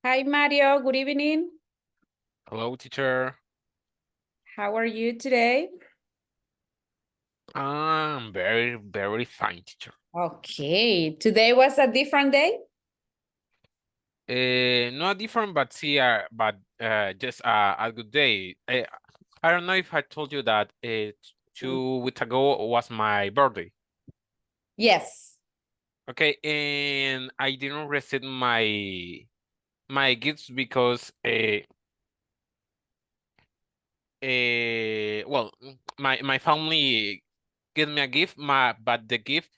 Hi, Mario. Good evening. Hello, teacher. How are you today? I'm very fine, teacher. Okay. Today was a different day? Not different, but just a good day. I don't know if I told you that 2 weeks ago was my birthday. Yes. Okay, and I didn't receive my gifts because well, my family gave me a gift, but the gift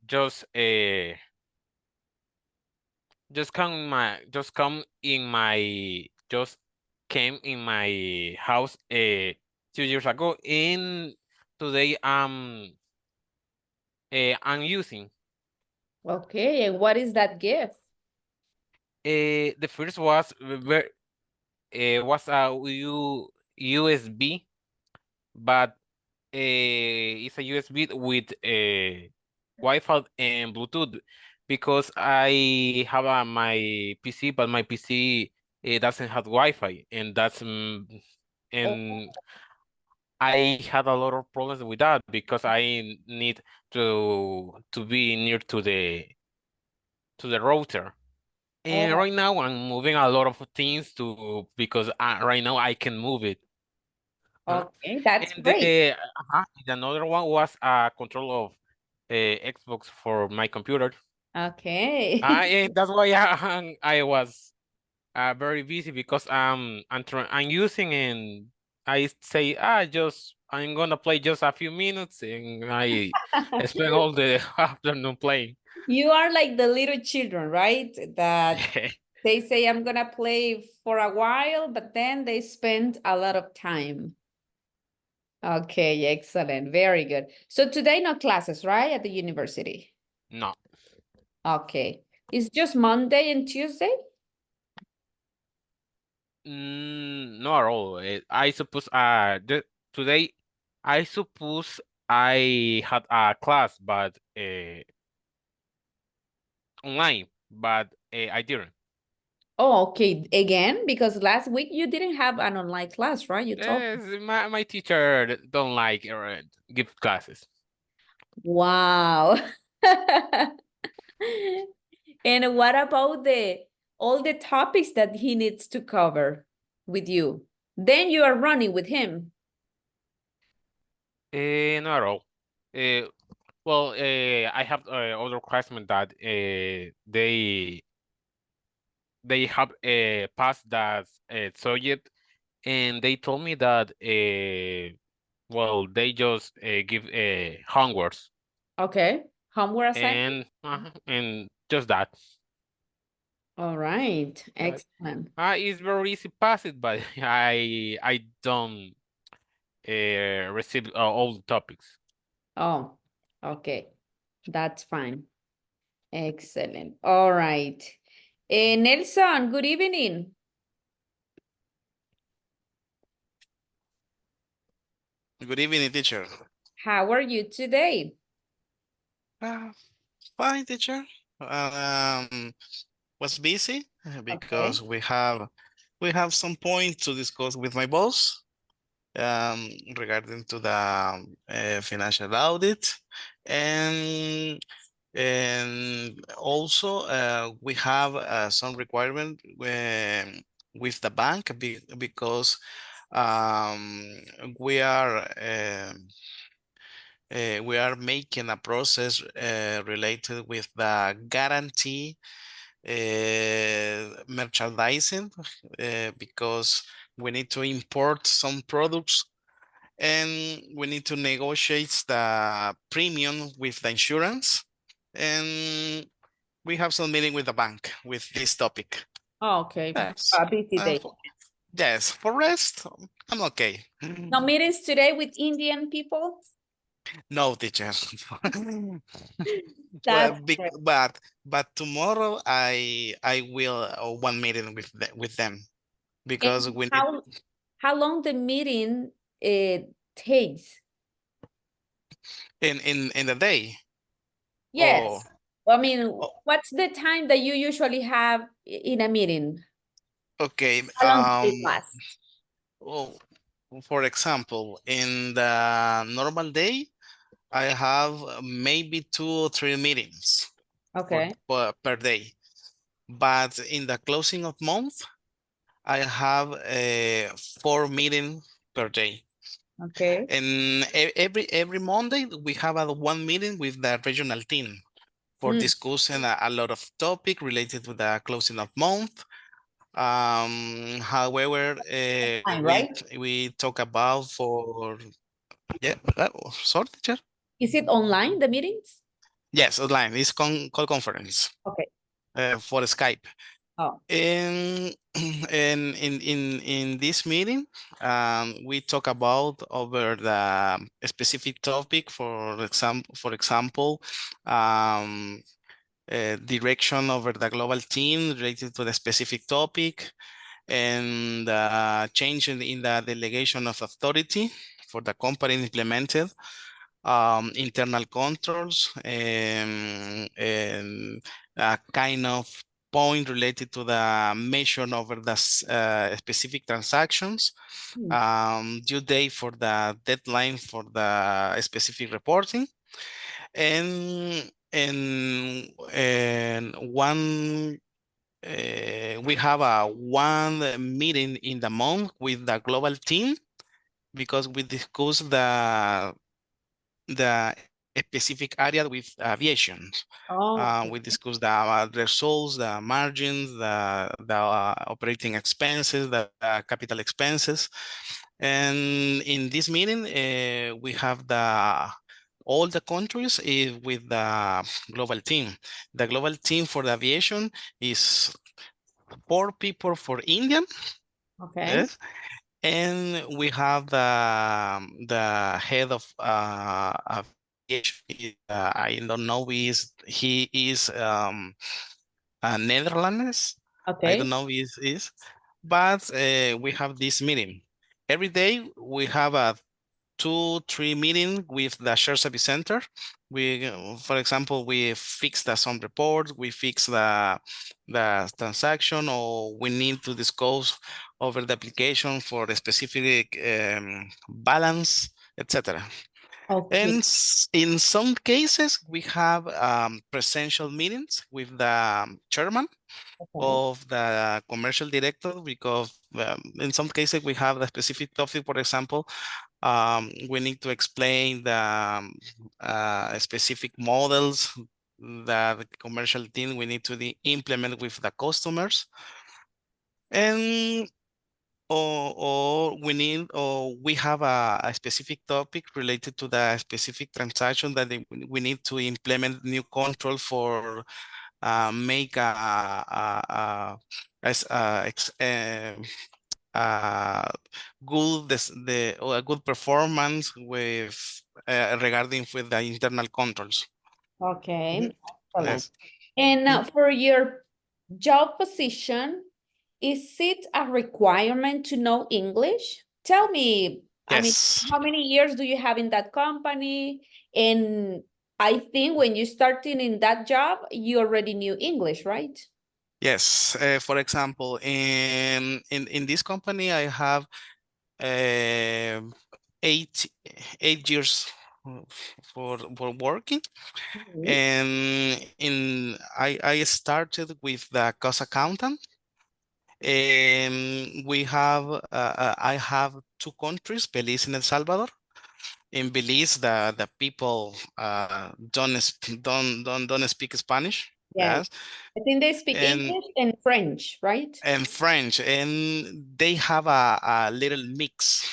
just came in my house 2 years ago, and today I'm using Okay. And what is that gift? the first was a USB, but it's a USB with Wi-Fi and Bluetooth, because I have my PC, but my PC doesn't have Wi-Fi, Oh, and I had a lot of problems with that because I need to be near to the router. And oh, right now I'm moving a lot of things because right now I can move it. okay. That's And great. the another one was a control of Xbox for my computer. Okay. And that's why I was very busy because I'm using, and I say just I'm gonna play just a few minutes, and I spend all the afternoon playing. You are like the little children, right? That they say, I'm gonna play for a while, but then they spend a lot of time. Okay, excellent. Very good. So today, no classes, right? At the university. No, Okay. It's just Monday and Tuesday? not at all. I suppose today I suppose I had a class, but online, but I didn't. Oh, okay. Again, because last week you didn't have an online class, right? You told me. Yes, my teacher don't like give classes. Wow. And what about the all the topics that he needs to cover with you? Then you are running with him. Not at all. Uh, well, I have other classmates that they have passed that subject, and they told me that well, they just give homeworks, Okay. Homework assignment. and just that. All right. But Excellent. it's very easy pass it, but I don't receive all the topics. Oh, okay. That's fine. Excellent. All right. Nelson, good evening. Good evening, teacher. How are you today? Uh, Fine, teacher. Was busy Okay. because we have some point to discuss with my boss regarding to the financial audit, and also we have some requirement with the bank because um, we are. We are making a process related with the guarantee merchandising because we need to import some products and we need to negotiate the premium with the insurance, and we have some meeting with the bank with this topic. Oh, okay. Yes. A busy day. Yes, for rest, I'm okay. No meetings today with Indian people? No, teacher. Well, That's great. but tomorrow I will one meeting with them And because we need how long the meeting takes? in the day. Oh, Yes. I mean, Oh. what's the time that you usually have in a meeting? Okay. How long does it last? Well, for example, in the normal day, I have maybe 2 or 3 meetings Okay. per day. But in the closing of month, I have 4 meetings per day. Okay. And every Monday, we have a 1 meeting with the regional team for discussing a lot of topic related to the closing of month. However, Fine, right? we talk about for, yeah, sorry, teacher? Is it online, the meetings? Yes, online. It's call conference Okay. for Skype. Oh, And in this meeting, we talk about over the specific topic. For example, direction over the global team related to the specific topic, and change in the delegation of authority for the company implemented, internal controls, and a kind of point related to the measure over the specific transactions, due date for the deadline for the specific reporting, and one we have a one meeting in the month with the global team because we discuss the specific area with aviation. oh, We discuss the results, the margins, the operating expenses, the capital expenses. And in this meeting, we have all the countries with the global team. The global team for the aviation is 4 people for Indian, okay. yes, and we have the head of aviation. I don't know, he is Netherlands. I Okay. don't know is, but we have this meeting every day. We have a 2-3 meeting with the shared service center. We, for example, we fix some report, we fix the transaction, or we need to discuss over the application for the specific balance, etc. Okay. And in some cases, we have presential meetings with the chairman Okay. of the commercial director, because in some cases we have the specific topic. For example, we need to explain the specific models that the commercial team we need to implement with the customers, and or we have a specific topic related to the specific transaction that we need to implement new control for make a good performance with regarding with the internal controls. Okay. Excellent. Yes. And for your job position, is it a requirement to know English? Tell me, I mean, Yes. how many years do you have in that company? And I think when you started in that job, you already knew English, right? Yes. For example, in this company, I have uh, eight 8 years for working, and I started with the cost accountant. We have I have 2 countries, Belize and El Salvador. In Belize, the people don't speak Spanish. Yeah. Yes, I think they speak and English and French, right? French, and they have a little mix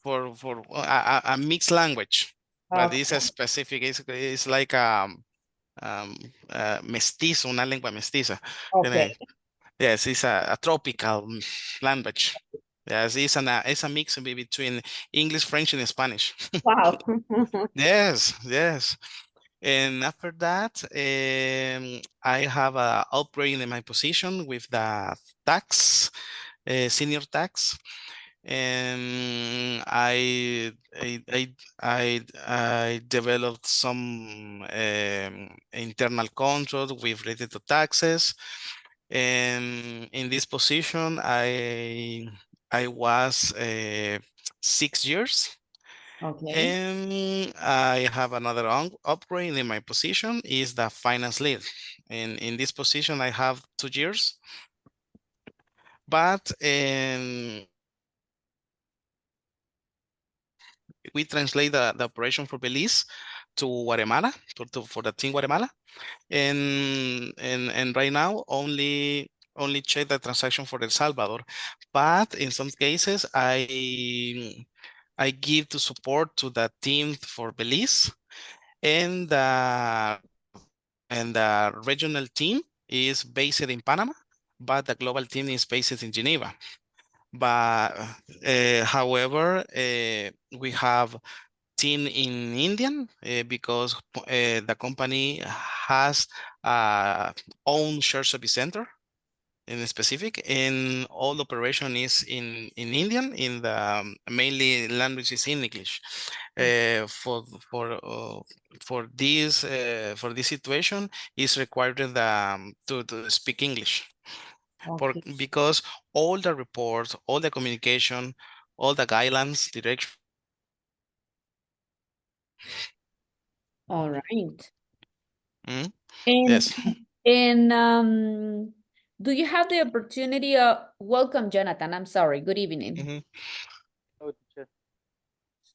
for a mixed language, but it's a Okay. specific. It's like mestizo, una lengua mestiza. Okay. Yes, it's a tropical language. Yes, it's a mix between English, French, and Spanish. Wow. Yes, yes. And after that, I have a upgrade in my position with the tax, senior tax. and I developed some internal control with related to taxes. And in this position, I was 6 years. Okay. And I have another upgrade in my position is the finance lead. And in this position, I have 2 years. But we translate the operation for Belize to Guatemala, for the team Guatemala. And right now only check the transaction for El Salvador. But in some cases, I give the support to the team for Belize, and the regional team is based in Panama, but the global team is based in Geneva. But however, we have team in Indian because the company has own shared service center in specific, and all operation is in Indian. In the mainly language is in English. For this situation is required to speak English Okay. because all the reports, all the communication, all the guidelines, direction. All right. Mm, And yes. do you have the opportunity of welcome, Jonathan? I'm sorry. Good evening. Mhm.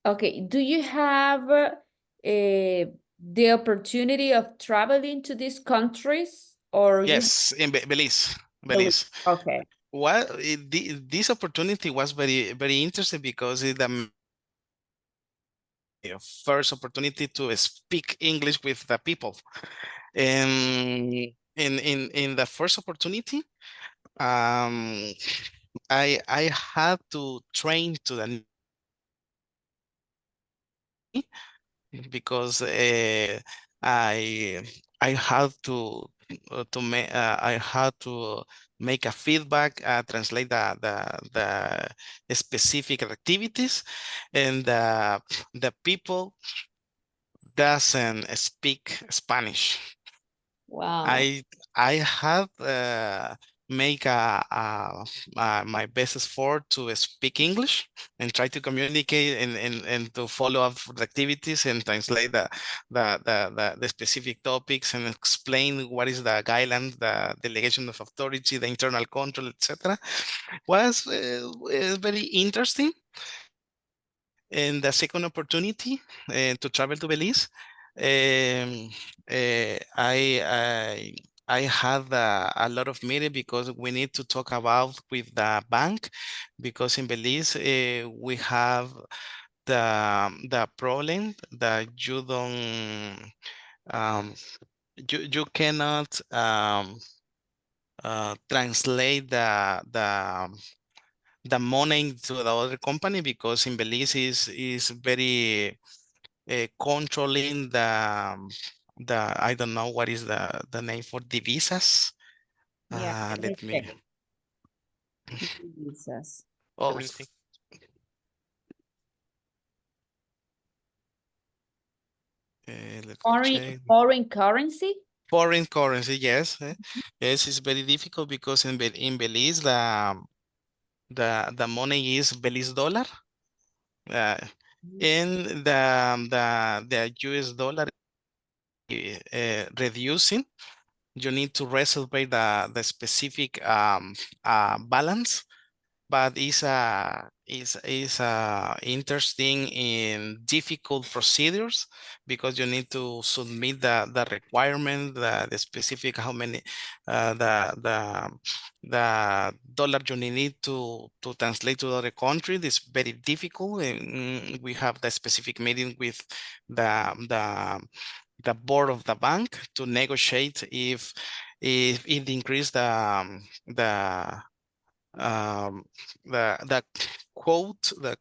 Okay. Do you have the opportunity of traveling to these countries or you Yes, in Belize. believe? Belize. Okay. Well, this opportunity was very interesting because it's the first opportunity to speak English with the people. And in the first opportunity, um, I had to train to the because I I had I had to make a feedback, translate the specific activities, and the people doesn't speak Spanish. Wow. I had make my best effort to speak English and try to communicate and to follow up the activities and translate the specific topics and explain what is the guidelines, the delegation of authority, the internal control, etc. Was very interesting. And the second opportunity to travel to Belize, um, I had a lot of meeting because we need to talk about with the bank, because in Belize we have the problem that you don't you cannot translate the money to the other company, because in Belize is very controlling the I don't know what is the name for the visas. Yeah. Let me Let me. check. Visas. Oh, Currency. let me Foreign check. foreign currency? Foreign currency, yes. Yes, it's very difficult because in Belize the money is Belize dollar. Uh, and the US dollar reducing. You need to reserve the specific balance, but is interesting in difficult procedures, because you need to submit the requirement, the specific how many the dollar you need to translate to other country. It's very difficult, and we have the specific meeting with the the board of the bank to negotiate if it increase um the quote, the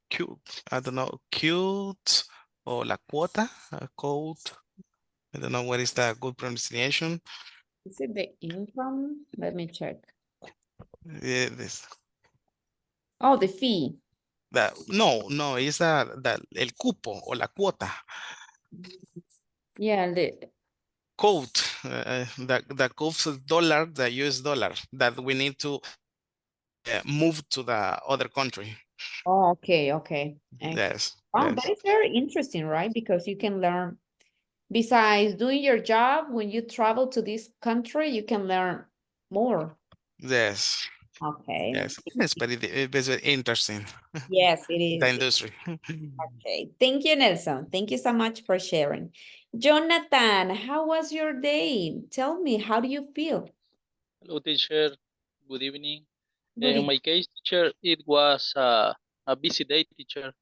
Q, I don't know, quote or la quota, quote. I don't know what is the good pronunciation. Is it the income? Let me check. This Oh, the fee. No, it's el cupo o la cuota. Yeah, Quote, the quote dollar, the US dollar that we need to move to the other country. oh, okay, okay. Yes, Wow, yes, that is very interesting, right? Because you can learn, besides doing your job, when you travel to this country, you can learn more. yes, Okay. yes. It's very interesting, Yes, it the is. industry. Okay. Thank you, Nelson. Thank you so much for sharing. Jonathan, how was your day? Tell me, how do you feel? Hello, teacher. Good evening. Good In my case, teacher, it was a busy day, teacher,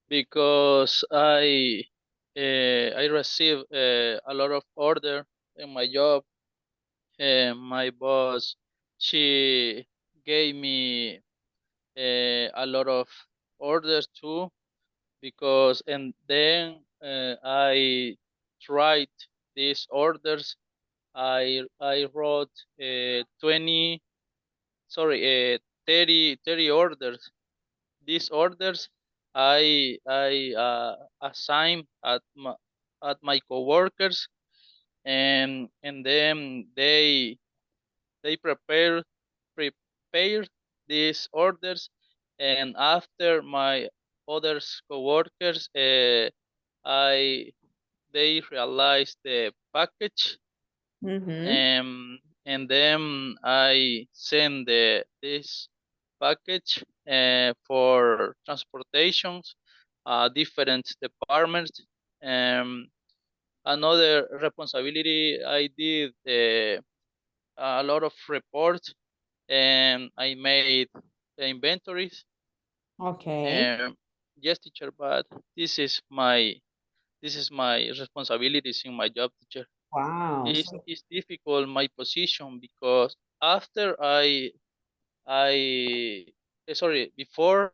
because I received a lot of order in my job. And my boss, she gave me a lot of orders too, because and then I tried these orders. I wrote 20 sorry 30 orders. These orders I assign at my coworkers, and then they prepare these orders, and after my others coworkers I they realize the package, and then I send this package for transportations, different departments. Um, Another responsibility, I did a lot of reports, and I made inventories. Okay. Yes, teacher, but this is my responsibilities in my job, teacher. Wow. It's difficult my position because after I sorry before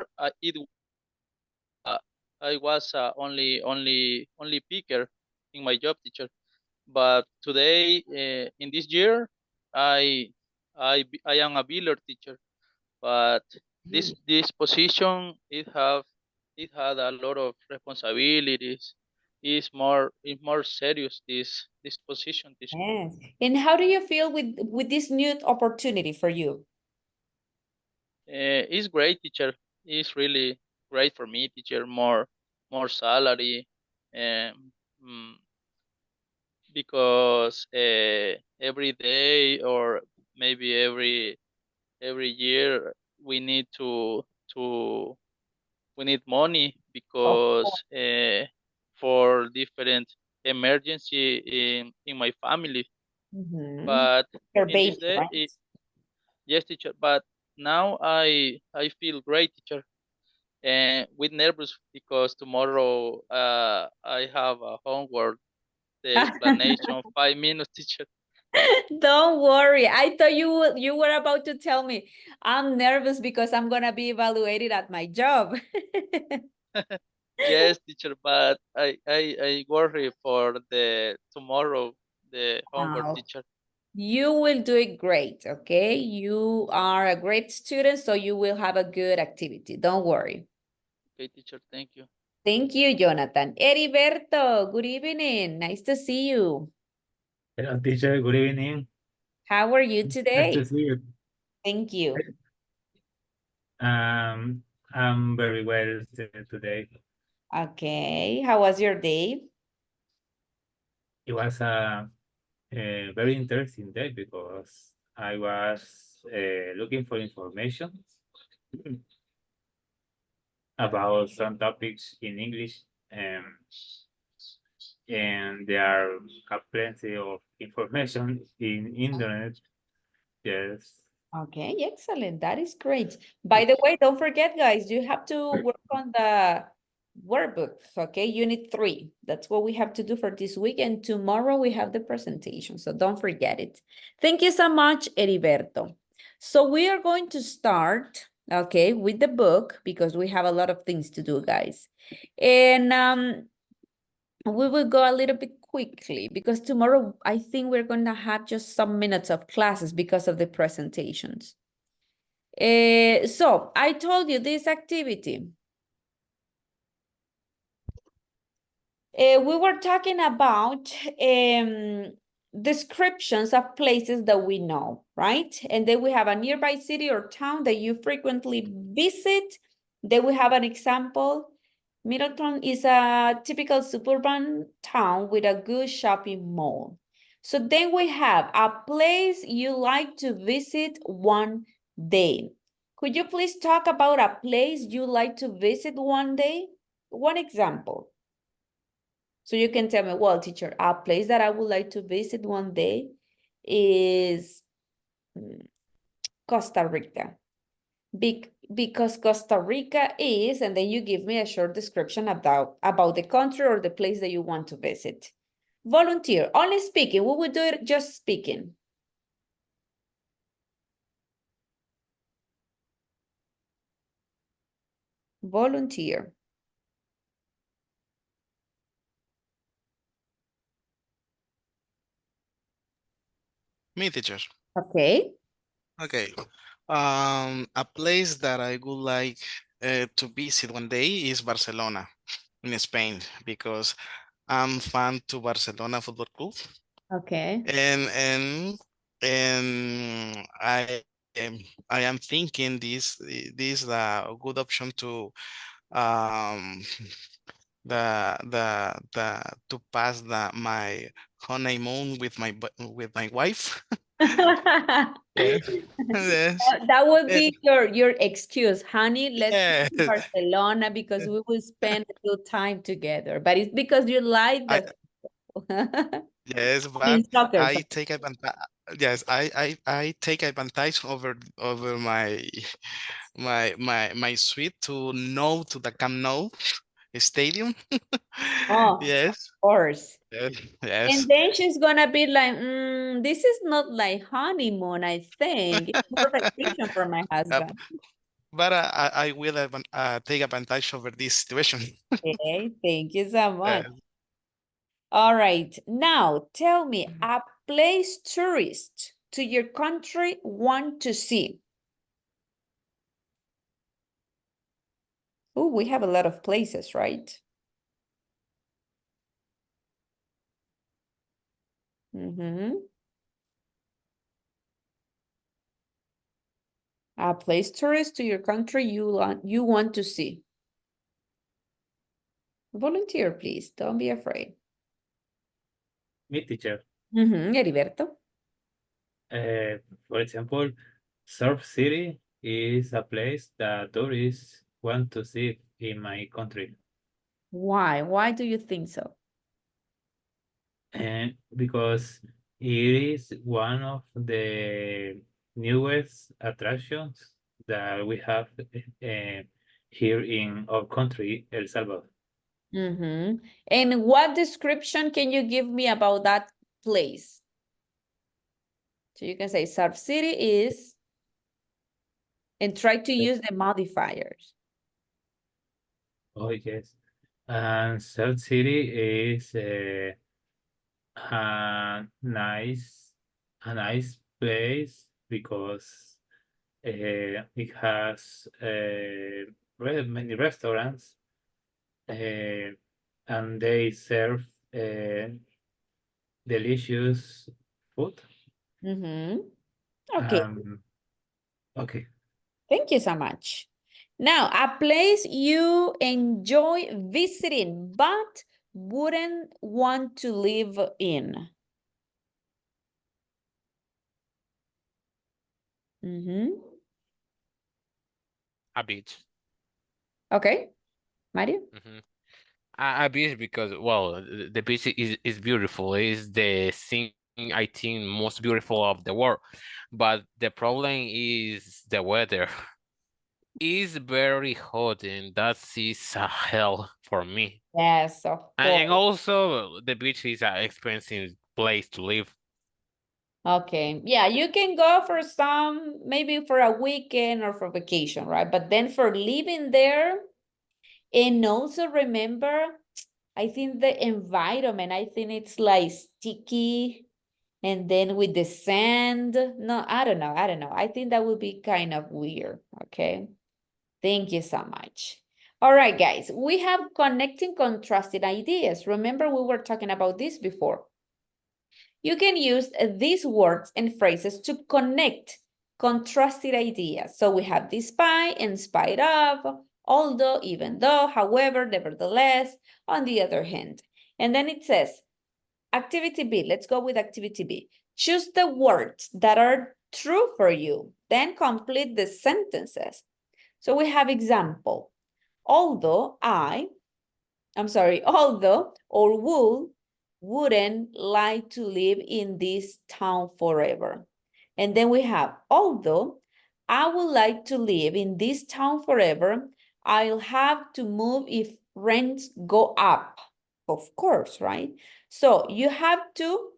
I was only picker in my job, teacher, but today in this year I I am a biller, teacher, but this position it had a lot of responsibilities. It's more serious, this position, teacher. Yes. And how do you feel with this new opportunity for you? It's great, teacher. It's really great for me, teacher. More salary, um, mm, because every day or maybe every year we need to we need money, Of because for different emergency in my family. But your in this baby, day, right? yes, teacher. But now I feel great, teacher. And with nervous because tomorrow I have a homework, the explanation 5 minutes, teacher. Don't worry. I thought you were about to tell me I'm nervous because I'm gonna be evaluated at my job. Yes, teacher, but I worry for the tomorrow, the homework, Wow. teacher. You will do it great, okay? You are a great student, so you will have a good activity. Don't worry. Okay, teacher, thank you. Thank you, Jonathan. Heriberto, good evening. Nice to see you. Hello, teacher. Good evening. How are you Nice today? to see you. Thank you. I'm very well today. Okay. How was your day? It was a very interesting day because I was looking for information about some topics in English, and there are plenty of information in internet. Yes. Okay, excellent. That is great. By the way, don't forget, guys, you have to work on the workbooks, okay? Unit 3. That's what we have to do for this week. And tomorrow we have the presentation, so don't forget it. Thank you so much, Heriberto. So we are going to start, okay, with the book because we have a lot of things to do, guys. And we will go a little bit quickly because tomorrow I think we're going to have just some minutes of classes because of the presentations. So I told you this activity. We were talking about descriptions of places that we know, right? And then we have a nearby city or town that you frequently visit. Then we have an example. Middleton is a typical suburban town with a good shopping mall. So then we have a place you like to visit one day. Could you please talk about a place you like to visit one day? One example. So you can tell me, well, teacher, a place that I would like to visit one day is Costa Rica. Because Costa Rica is, and then you give me a short description about the country or the place that you want to visit. Volunteer, only speaking. We will do it just speaking. Volunteer. Me, teacher. Okay. Okay. A place that I would like to visit one day is Barcelona in Spain because I'm fan to Barcelona Football Club. Okay. And I am thinking this is a good option to to pass my honeymoon with my wife. Yes. Yes. That would be your excuse, honey. Let's go to Yes. Barcelona because we will spend a good time together. But it's because you like the Yes, but in soccer. I take advantage. Yes, I take advantage over my suite to the Camp Nou stadium. Oh, Yes. of course. Yes. And Yes. then she's gonna be like, this is not like honeymoon, I think. It's more vacation for my husband. But I will take advantage over this situation. Okay, thank you so much. Yes. All right, now tell me a place tourists to your country want to see. Oh, we have a lot of places, right? A place tourist to your country you want to see. Volunteer, please. Don't be afraid. Me, teacher. Heriberto. For example, Surf City is a place that tourists want to see in my country. Why? Why do you think so? And because it is one of the newest attractions that we have here in our country, El Salvador. And what description can you give me about that place? So you can say Surf City is, and try to use the modifiers. Oh, yes. And Surf City is a nice place because it has many restaurants and they serve delicious food. Okay. Okay. Thank you so much. Now, a place you enjoy visiting but wouldn't want to live in. A beach. Okay, Mario? A beach because, well, the beach is beautiful. It's the thing I think most beautiful of the world. But the problem is the weather. It's very hot and that is a hell for me. Yes, of course. And also the beach is an expensive place to live. Okay, yeah, you can go for some, maybe for a weekend or for vacation, right? But then for living there, and also remember, I think the environment, I think it's like sticky. And then with the sand. No, I don't know. I don't know. I think that would be kind of weird. Okay. Thank you so much. All right, guys. We have connecting contrasted ideas. Remember, we were talking about this before. You can use these words and phrases to connect contrasted ideas. So we have despite, in spite of, although, even though, however, nevertheless, on the other hand. And then it says, activity B, let's go with activity B. Choose the words that are true for you, then complete the sentences. So we have example, although although or wouldn't like to live in this town forever. And then we have, although I would like to live in this town forever, I'll have to move if rents go up. Of course, right? So you have to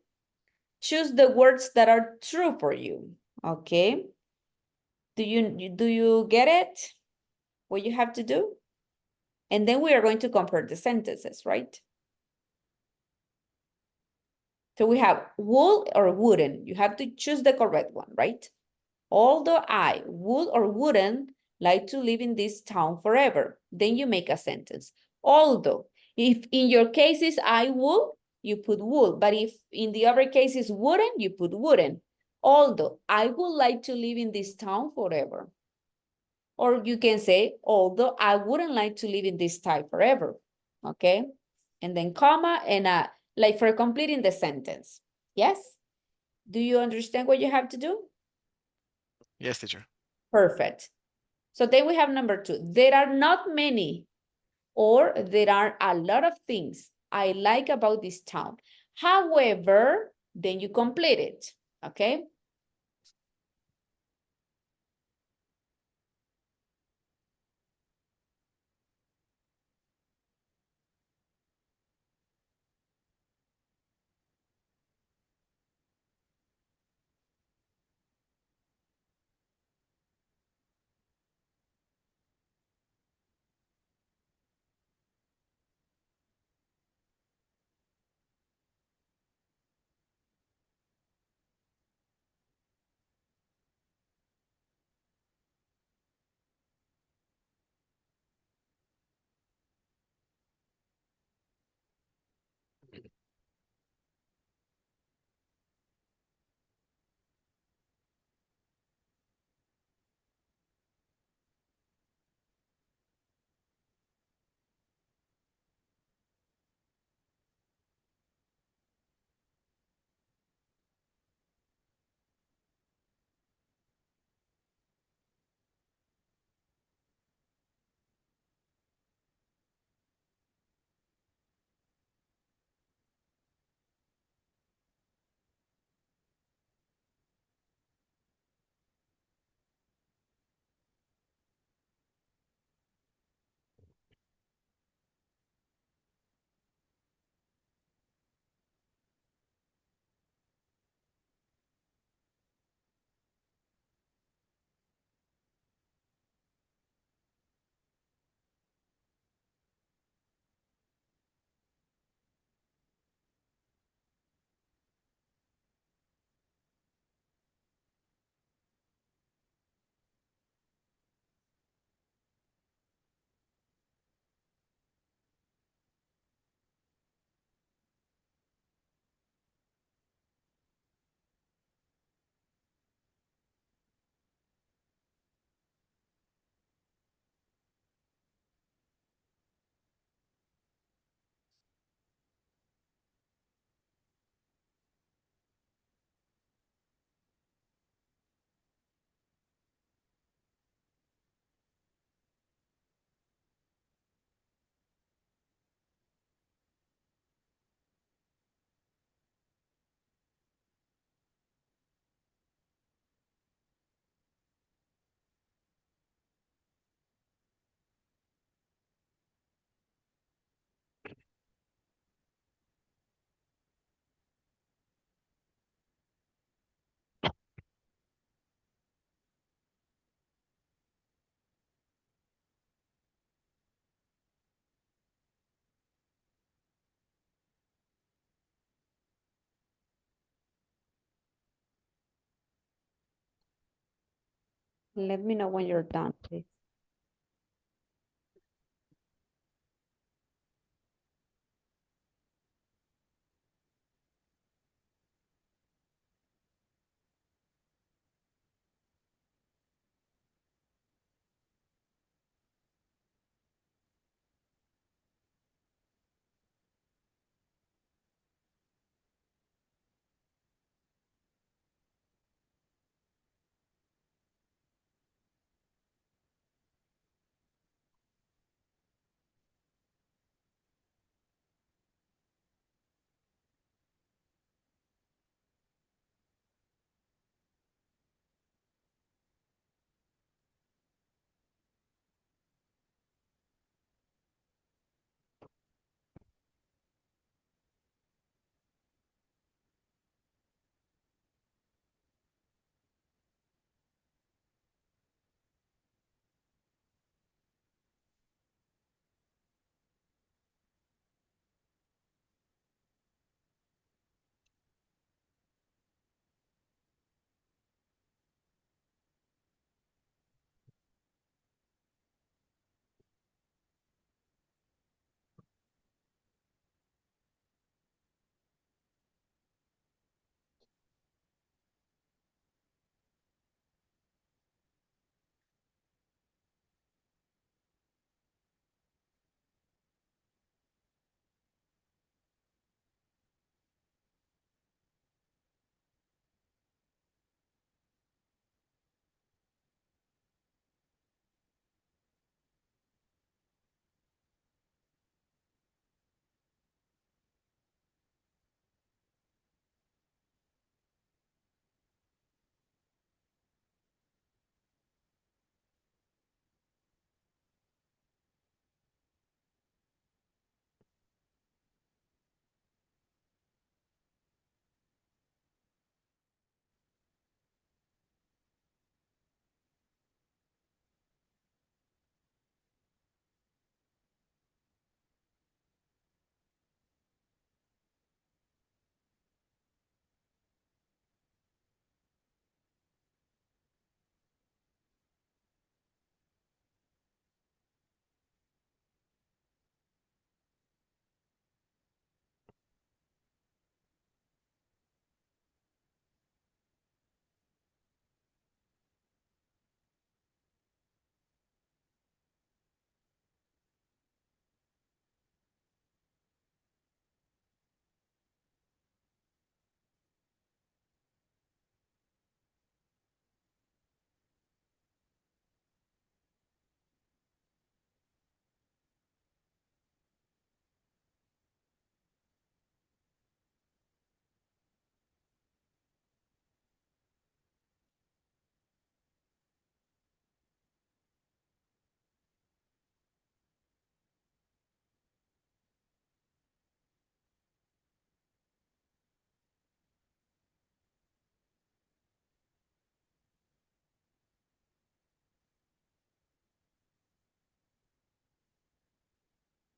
choose the words that are true for you, okay? Do you get it? What you have to do? And then we are going to compare the sentences, right? So we have would or wouldn't. You have to choose the correct one, right? Although I would or wouldn't like to live in this town forever. Then you make a sentence. Although, if in your cases I would, you put would. But if in the other cases wouldn't, you put wouldn't. Although I would like to live in this town forever. Or you can say, although I wouldn't like to live in this town forever. Okay? And then comma and like for completing the sentence. Yes? Do you understand what you have to do? Yes, teacher. Perfect. So then we have number 2. There are not many or there are a lot of things I like about this town. However, then you complete it. Okay? Let me know when you're done, please.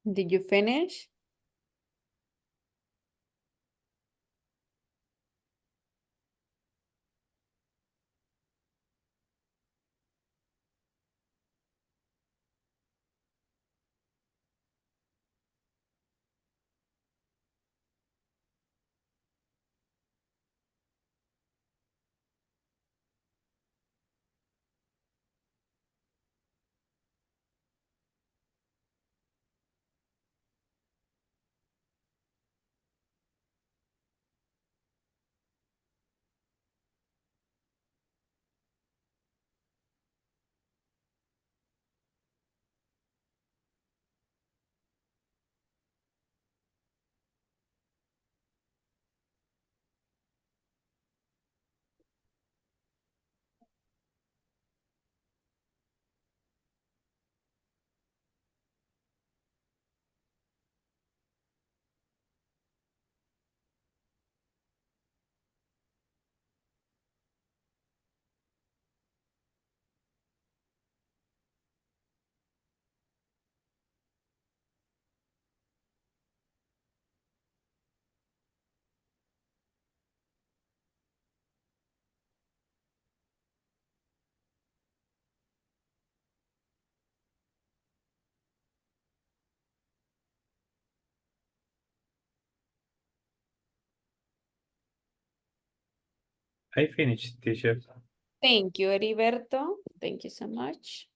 Did you finish? I finished, teacher. Thank you, Heriberto. Thank you so much.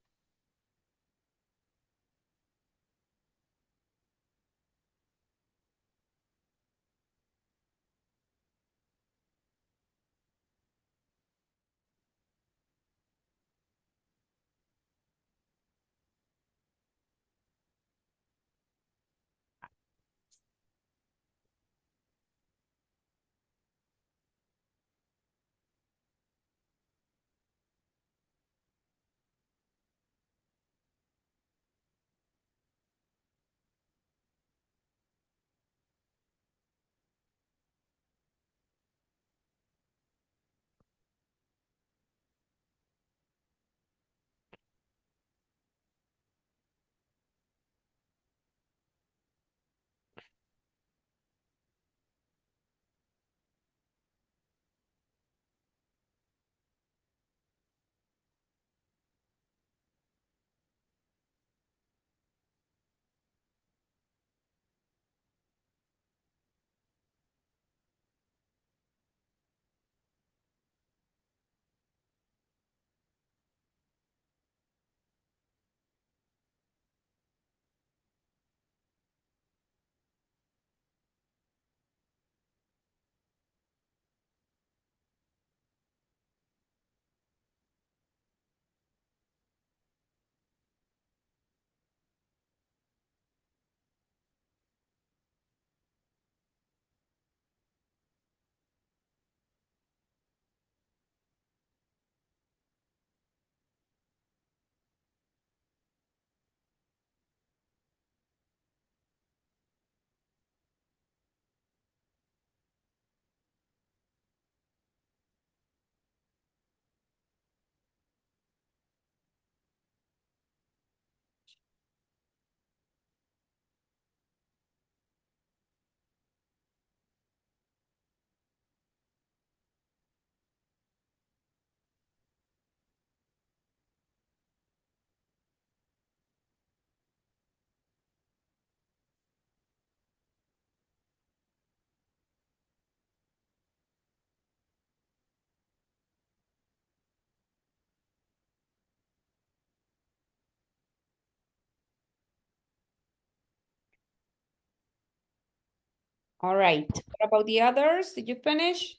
All right. What about the others? Did you finish?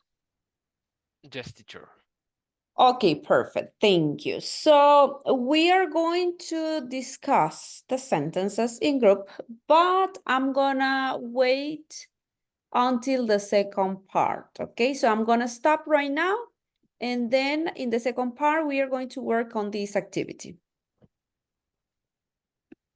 Yes, teacher. Okay, perfect. Thank you. So we are going to discuss the sentences in group, but I'm gonna wait until the second part. Okay, so I'm gonna stop right now. And then in the second part, we are going to work on this activity.